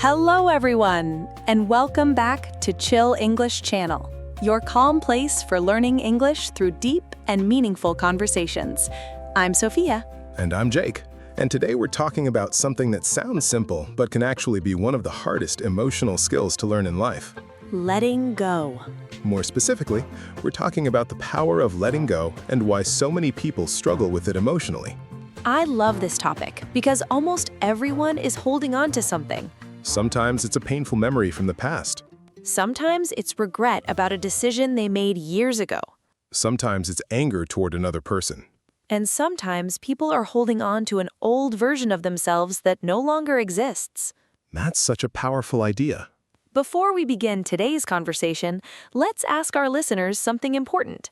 Hello everyone, and welcome back to Chill English Channel, your calm place for learning English through deep and meaningful conversations. I'm Sophia. And I'm Jake. And today we're talking about something that sounds simple, but can actually be one of the hardest emotional skills to learn in life. Letting go. More specifically, we're talking about the power of letting go and why so many people struggle with it emotionally. I love this topic because almost everyone is holding on to something. Sometimes it's a painful memory from the past. Sometimes it's regret about a decision they made years ago. Sometimes it's anger toward another person. And sometimes people are holding on to an old version of themselves that no longer exists. That's such a powerful idea. Before we begin today's conversation, let's ask our listeners something important.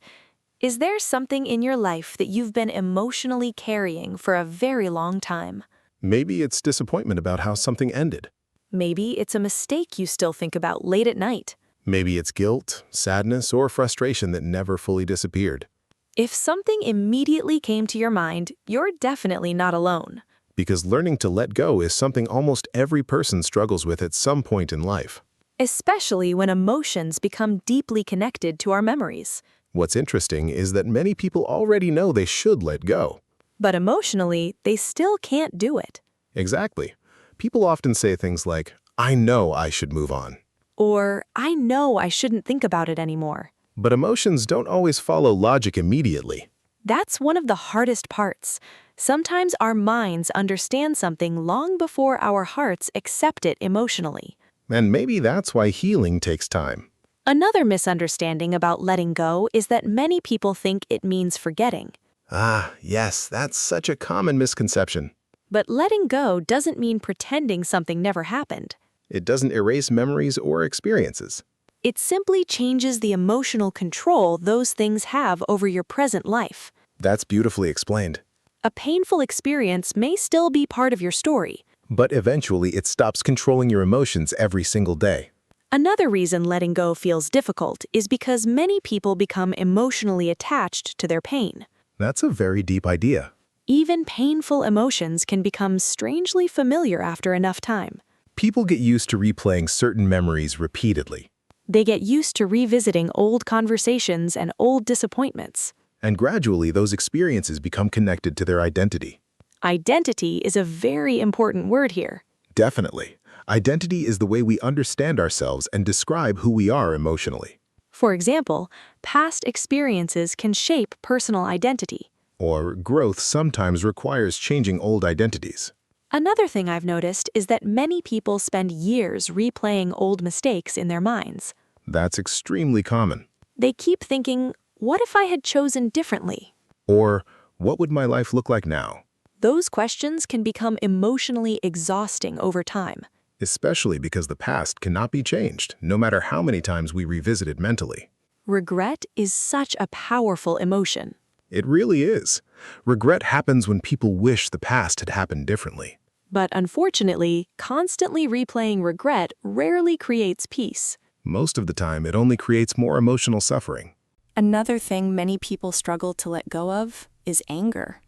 Is there something in your life that you've been emotionally carrying for a very long time? Maybe it's disappointment about how something ended. Maybe it's a mistake you still think about late at night. Maybe it's guilt, sadness, or frustration that never fully disappeared. If something immediately came to your mind, you're definitely not alone. Because learning to let go is something almost every person struggles with at some point in life. Especially when emotions become deeply connected to our memories. What's interesting is that many people already know they should let go. But emotionally, they still can't do it. Exactly. People often say things like, I know I should move on. Or, I know I shouldn't think about it anymore. But emotions don't always follow logic immediately. That's one of the hardest parts. Sometimes our minds understand something long before our hearts accept it emotionally. And maybe that's why healing takes time. Another misunderstanding about letting go is that many people think it means forgetting. Ah, yes, that's such a common misconception. But letting go doesn't mean pretending something never happened. It doesn't erase memories or experiences. It simply changes the emotional control those things have over your present life. That's beautifully explained. A painful experience may still be part of your story. But eventually it stops controlling your emotions every single day. Another reason letting go feels difficult is because many people become emotionally attached to their pain. That's a very deep idea. Even painful emotions can become strangely familiar after enough time. People get used to replaying certain memories repeatedly. They get used to revisiting old conversations and old disappointments. And gradually those experiences become connected to their identity. Identity is a very important word here. Definitely. Identity is the way we understand ourselves and describe who we are emotionally. For example, past experiences can shape personal identity. Or growth sometimes requires changing old identities. Another thing I've noticed is that many people spend years replaying old mistakes in their minds. That's extremely common. They keep thinking, what if I had chosen differently? Or, what would my life look like now? Those questions can become emotionally exhausting over time. Especially because the past cannot be changed, no matter how many times we revisit it mentally. Regret is such a powerful emotion. It really is. Regret happens when people wish the past had happened differently. But unfortunately, constantly replaying regret rarely creates peace. Most of the time, it only creates more emotional suffering. Another thing many people struggle to let go of is anger,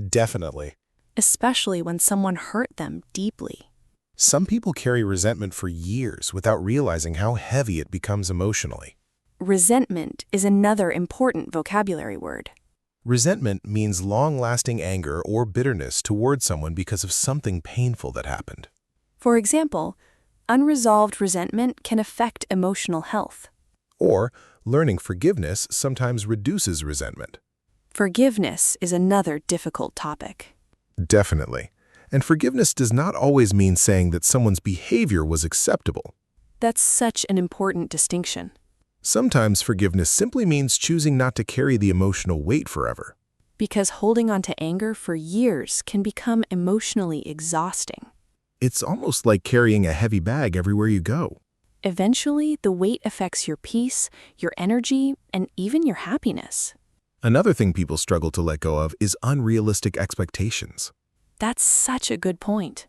Definitely. especially when someone hurt them deeply. Some people carry resentment for years without realizing how heavy it becomes emotionally. Resentment is another important vocabulary word. Resentment means long-lasting anger or bitterness towards someone because of something painful that happened. For example, unresolved resentment can affect emotional health. Or, learning forgiveness sometimes reduces resentment. Forgiveness is another difficult topic. Definitely. And forgiveness does not always mean saying that someone's behavior was acceptable. That's such an important distinction. Sometimes forgiveness simply means choosing not to carry the emotional weight forever. Because holding on to anger for years can become emotionally exhausting. It's almost like carrying a heavy bag everywhere you go. Eventually, the weight affects your peace, your energy, and even your happiness. Another thing people struggle to let go of is unrealistic expectations. That's such a good point.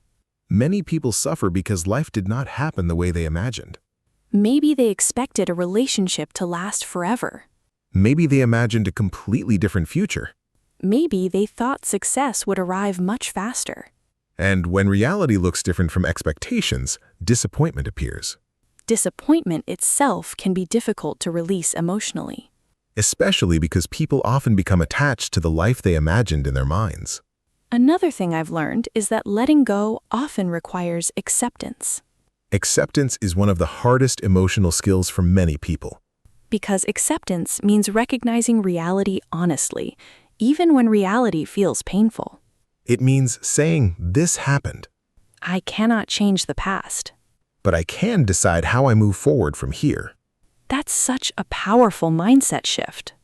Many people suffer because life did not happen the way they imagined. Maybe they expected a relationship to last forever. Maybe they imagined a completely different future. Maybe they thought success would arrive much faster. And when reality looks different from expectations, disappointment appears, Disappointment itself can be difficult to release emotionally. especially because people often become attached to the life they imagined in their minds. Another thing I've learned is that letting go often requires acceptance, Acceptance is one of the hardest emotional skills for many people. because acceptance means recognizing reality honestly, even when reality feels painful. It means saying, "This happened, I cannot change the past. but I can decide how I move forward from here." That's such a powerful mindset shift.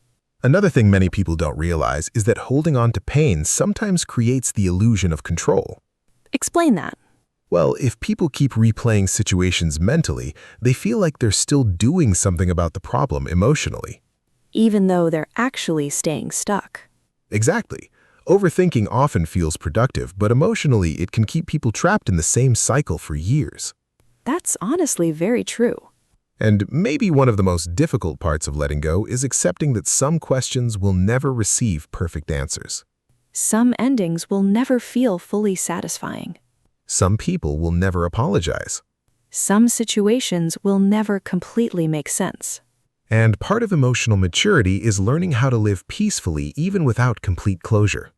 Another thing many people don't realize is that holding on to pain sometimes creates the illusion of control. Explain that. Well, if people keep replaying situations mentally, they feel like they're still doing something about the problem emotionally. Even though they're actually staying stuck. Exactly. Overthinking often feels productive, but emotionally it can keep people trapped in the same cycle for years. That's honestly very true. And maybe one of the most difficult parts of letting go is accepting that some questions will never receive perfect answers. Some endings will never feel fully satisfying. Some people will never apologize. Some situations will never completely make sense. And part of emotional maturity is learning how to live peacefully even without complete closure.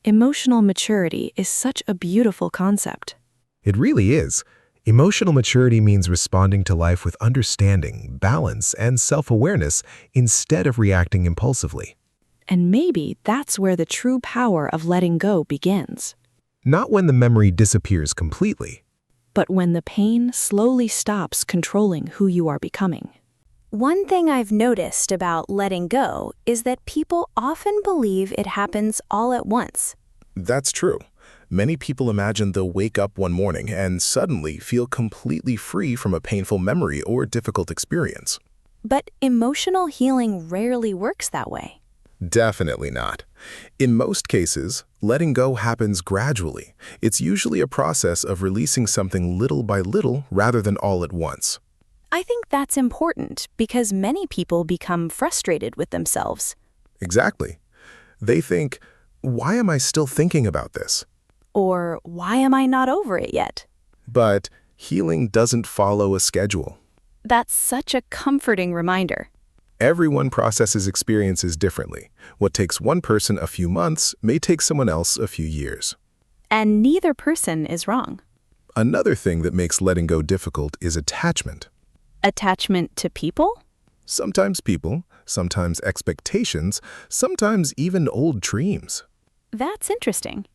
Emotional maturity is such a beautiful concept. It really is. Emotional maturity means responding to life with understanding, balance, and self-awareness instead of reacting impulsively. And maybe that's where the true power of letting go begins. Not when the memory disappears completely. But when the pain slowly stops controlling who you are becoming. One thing I've noticed about letting go is that people often believe it happens all at once. That's true. Many people imagine they'll wake up one morning and suddenly feel completely free from a painful memory or difficult experience. But emotional healing rarely works that way. Definitely not. In most cases, letting go happens gradually. It's usually a process of releasing something little by little rather than all at once. I think that's important because many people become frustrated with themselves. Exactly. They think, "Why am I still thinking about this?" Or, why am I not over it yet? But healing doesn't follow a schedule. That's such a comforting reminder. Everyone processes experiences differently. What takes one person a few months may take someone else a few years. And neither person is wrong. Another thing that makes letting go difficult is attachment. Attachment to people? Sometimes people, sometimes expectations, sometimes even old dreams. That's interesting.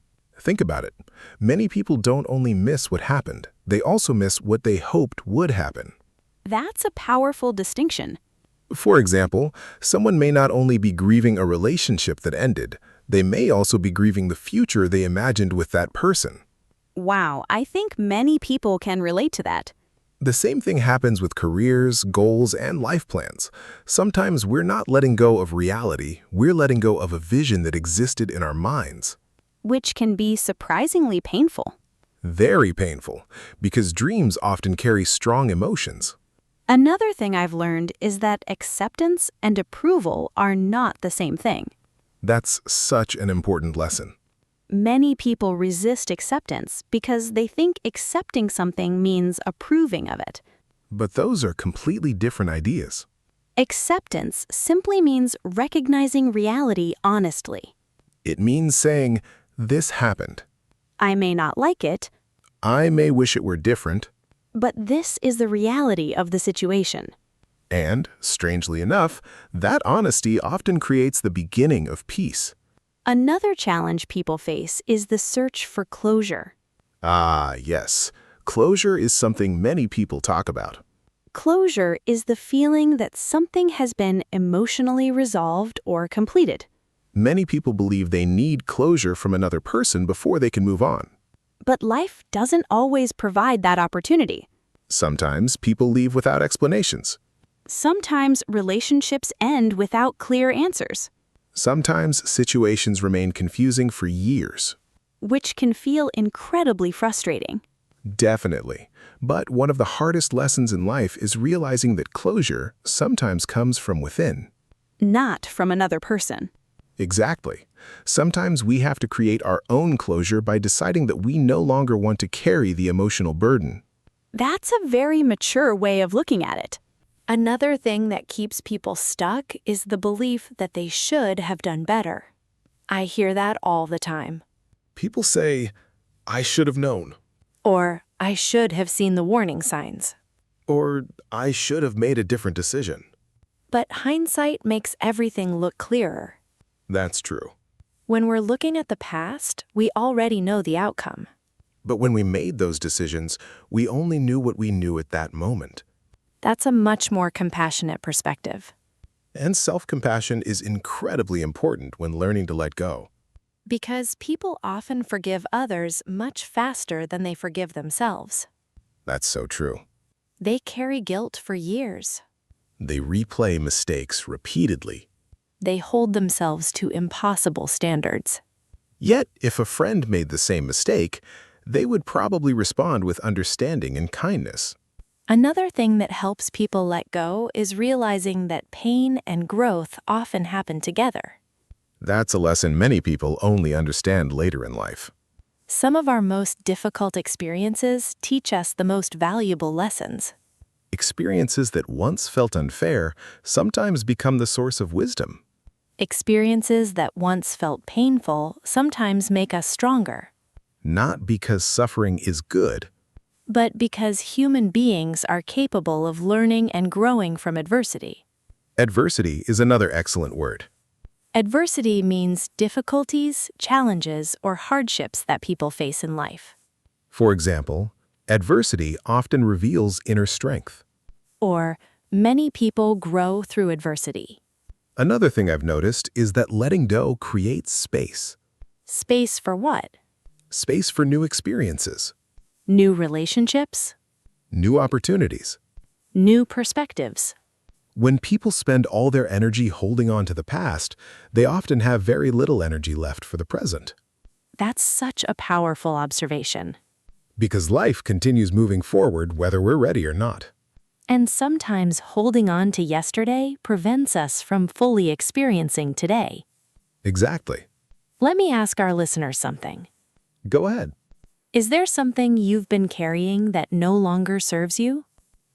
Think about it. Many people don't only miss what happened, they also miss what they hoped would happen. That's a powerful distinction. For example, someone may not only be grieving a relationship that ended, they may also be grieving the future they imagined with that person. Wow, I think many people can relate to that. The same thing happens with careers, goals, and life plans. Sometimes we're not letting go of reality, we're letting go of a vision that existed in our minds. Which can be surprisingly painful. Very painful, because dreams often carry strong emotions. Another thing I've learned is that acceptance and approval are not the same thing. That's such an important lesson. Many people resist acceptance because they think accepting something means approving of it. But those are completely different ideas. Acceptance simply means recognizing reality honestly. It means saying, "This happened. I may not like it, I may wish it were different." but this is the reality of the situation. And, strangely enough, that honesty often creates the beginning of peace. Another challenge people face is the search for closure. Ah, yes. Closure is something many people talk about. Closure is the feeling that something has been emotionally resolved or completed. Many people believe they need closure from another person before they can move on. But life doesn't always provide that opportunity. Sometimes people leave without explanations. Sometimes relationships end without clear answers, Sometimes situations remain confusing for years. which can feel incredibly frustrating. Definitely. But one of the hardest lessons in life is realizing that closure sometimes comes from within. Not from another person. Exactly. Sometimes we have to create our own closure by deciding that we no longer want to carry the emotional burden. That's a very mature way of looking at it. Another thing that keeps people stuck is the belief that they should have done better. I hear that all the time. People say, "I should have known," Or, I should have seen the warning signs. or "I should have made a different decision." But hindsight makes everything look clearer. That's true. When we're looking at the past, we already know the outcome. But when we made those decisions, we only knew what we knew at that moment. That's a much more compassionate perspective. And self-compassion is incredibly important when learning to let go. Because people often forgive others much faster than they forgive themselves. That's so true. They carry guilt for years. They replay mistakes repeatedly. They hold themselves to impossible standards. Yet, if a friend made the same mistake, they would probably respond with understanding and kindness. Another thing that helps people let go is realizing that pain and growth often happen together. That's a lesson many people only understand later in life. Some of our most difficult experiences teach us the most valuable lessons. Experiences that once felt unfair sometimes become the source of wisdom. Experiences that once felt painful sometimes make us stronger. Not because suffering is good, But because human beings are capable of learning and growing from adversity. adversity is another excellent word. Adversity means difficulties, challenges, or hardships that people face in life. For example, adversity often reveals inner strength. Or, many people grow through adversity. Another thing I've noticed is that letting go creates space. Space for what? Space for new experiences, New relationships? new opportunities. New perspectives. When people spend all their energy holding on to the past, they often have very little energy left for the present. That's such a powerful observation. Because life continues moving forward whether we're ready or not. And sometimes holding on to yesterday prevents us from fully experiencing today. Exactly. Let me ask our listeners something. Go ahead. Is there something you've been carrying that no longer serves you?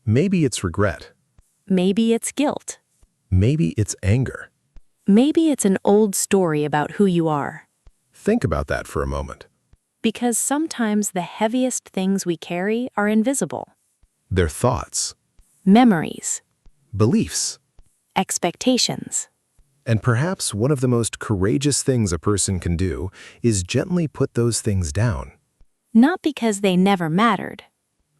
Maybe it's regret. Maybe it's guilt. Maybe it's anger. Maybe it's an old story about who you are. Think about that for a moment. Because sometimes the heaviest things we carry are invisible. Their thoughts, Memories, beliefs, expectations. and perhaps one of the most courageous things a person can do is gently put those things down, Not because they never mattered.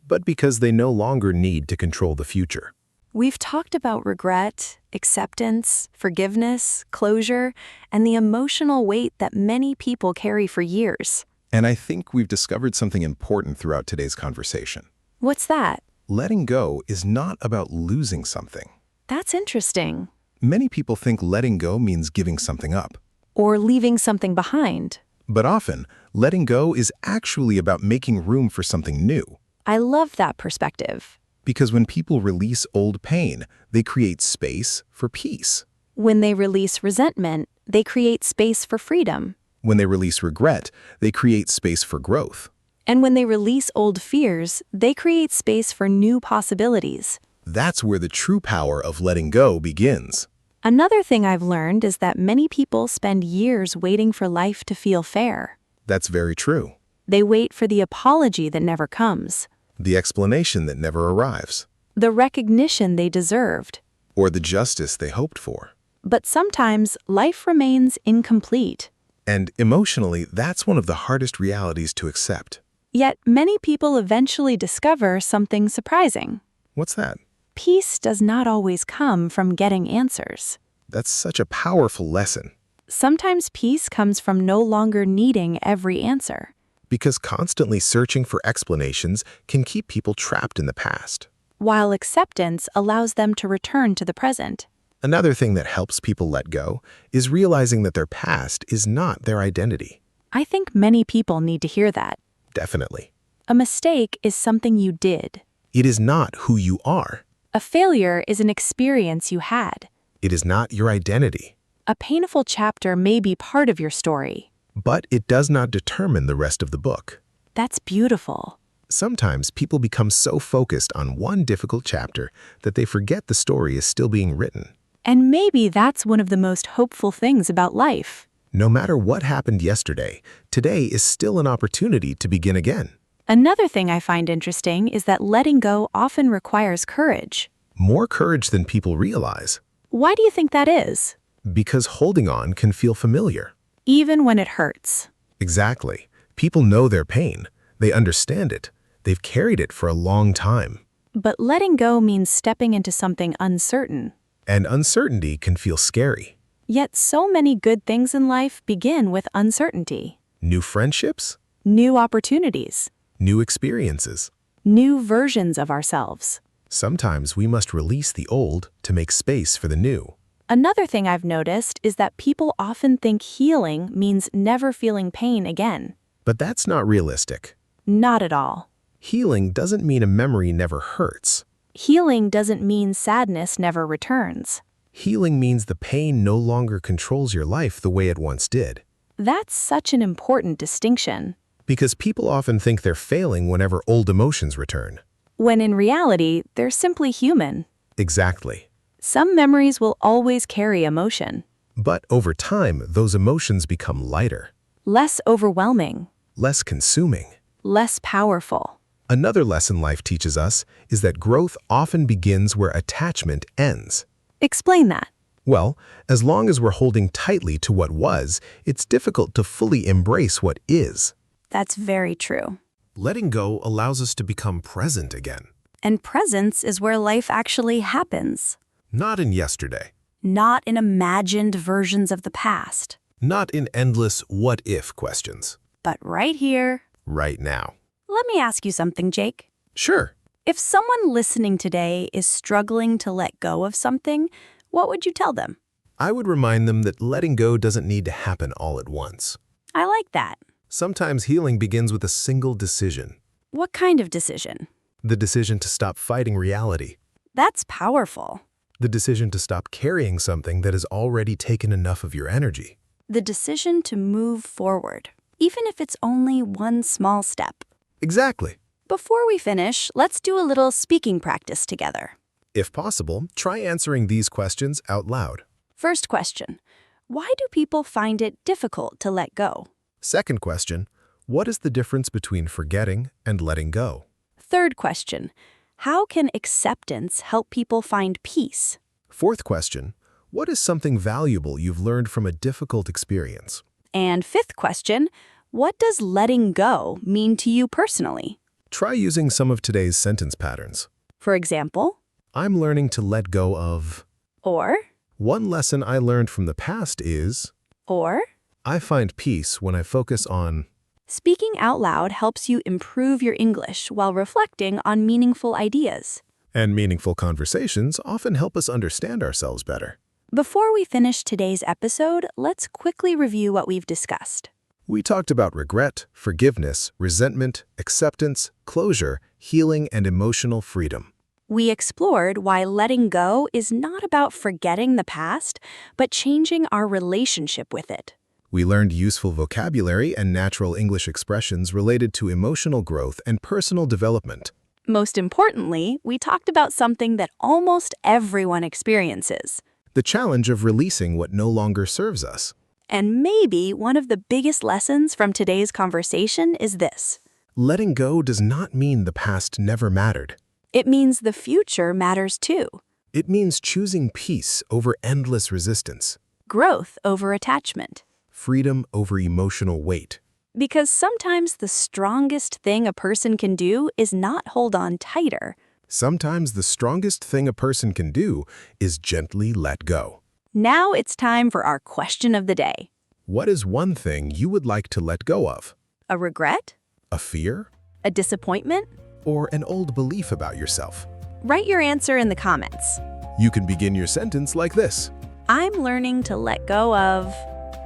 but because they no longer need to control the future. We've talked about regret, acceptance, forgiveness, closure, and the emotional weight that many people carry for years. And I think we've discovered something important throughout today's conversation. What's that? Letting go is not about losing something. That's interesting. Many people think letting go means giving something up. Or leaving something behind. But often, letting go is actually about making room for something new. I love that perspective. Because when people release old pain, they create space for peace. When they release resentment, they create space for freedom. When they release regret, they create space for growth. And when they release old fears, they create space for new possibilities. That's where the true power of letting go begins. Another thing I've learned is that many people spend years waiting for life to feel fair. That's very true. They wait for the apology that never comes, The explanation that never arrives, the recognition they deserved. or the justice they hoped for. But sometimes life remains incomplete. And emotionally, that's one of the hardest realities to accept. Yet many people eventually discover something surprising. What's that? Peace does not always come from getting answers. That's such a powerful lesson. Sometimes peace comes from no longer needing every answer. Because constantly searching for explanations can keep people trapped in the past. While acceptance allows them to return to the present. Another thing that helps people let go is realizing that their past is not their identity. I think many people need to hear that. Definitely. A mistake is something you did. It is not who you are. A failure is an experience you had. It is not your identity. A painful chapter may be part of your story. But it does not determine the rest of the book. That's beautiful. Sometimes people become so focused on one difficult chapter that they forget the story is still being written. And maybe that's one of the most hopeful things about life. No matter what happened yesterday, today is still an opportunity to begin again. Another thing I find interesting is that letting go often requires courage. More courage than people realize. Why do you think that is? Because holding on can feel familiar. Even when it hurts. Exactly. People know their pain. They understand it. They've carried it for a long time. But letting go means stepping into something uncertain. And uncertainty can feel scary. Yet so many good things in life begin with uncertainty. New friendships, New opportunities. new experiences. New versions of ourselves. Sometimes we must release the old to make space for the new. Another thing I've noticed is that people often think healing means never feeling pain again. But that's not realistic. Not at all. Healing doesn't mean a memory never hurts. Healing doesn't mean sadness never returns. Healing means the pain no longer controls your life the way it once did. That's such an important distinction. Because people often think they're failing whenever old emotions return. When in reality, they're simply human. Exactly. Some memories will always carry emotion. But over time, those emotions become lighter, Less overwhelming. less consuming. Less powerful. Another lesson life teaches us is that growth often begins where attachment ends. Explain that. Well, as long as we're holding tightly to what was, it's difficult to fully embrace what is. That's very true. Letting go allows us to become present again. And presence is where life actually happens. Not in yesterday. Not in imagined versions of the past, Not in endless what-if questions. but right here. Right now. Let me ask you something, Jake. Sure. If someone listening today is struggling to let go of something, what would you tell them? I would remind them that letting go doesn't need to happen all at once. I like that. Sometimes healing begins with a single decision. What kind of decision? The decision to stop fighting reality. That's powerful. The decision to stop carrying something that has already taken enough of your energy. The decision to move forward, even if it's only one small step. Exactly. Before we finish, let's do a little speaking practice together. If possible, try answering these questions out loud. First question, why do people find it difficult to let go? Second question, what is the difference between forgetting and letting go? Third question, how can acceptance help people find peace? Fourth question, what is something valuable you've learned from a difficult experience? And fifth question, what does letting go mean to you personally? Try using some of today's sentence patterns. For example, I'm learning to let go of. or, One lesson I learned from the past is, or. I find peace when I focus on. Speaking out loud helps you improve your English while reflecting on meaningful ideas. And meaningful conversations often help us understand ourselves better. Before we finish today's episode, let's quickly review what we've discussed. We talked about regret, forgiveness, resentment, acceptance, closure, healing, and emotional freedom. We explored why letting go is not about forgetting the past, but changing our relationship with it. We learned useful vocabulary and natural English expressions related to emotional growth and personal development. Most importantly, we talked about something that almost everyone experiences. The challenge of releasing what no longer serves us. And maybe one of the biggest lessons from today's conversation is this. Letting go does not mean the past never mattered. It means the future matters too. It means choosing peace over endless resistance, Growth over attachment. freedom over emotional weight. Because sometimes the strongest thing a person can do is not hold on tighter. Sometimes the strongest thing a person can do is gently let go. Now it's time for our question of the day. What is one thing you would like to let go of? A regret? A fear? A disappointment? Or an old belief about yourself? Write your answer in the comments. You can begin your sentence like this. I'm learning to let go of...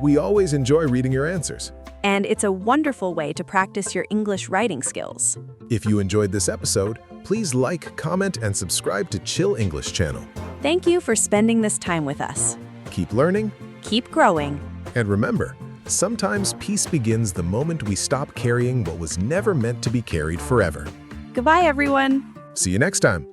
We always enjoy reading your answers. And it's a wonderful way to practice your English writing skills. If you enjoyed this episode, please like, comment, and subscribe to Chill English channel. Thank you for spending this time with us. Keep learning, Keep growing. And remember, sometimes peace begins the moment we stop carrying what was never meant to be carried forever. Goodbye, everyone. See you next time.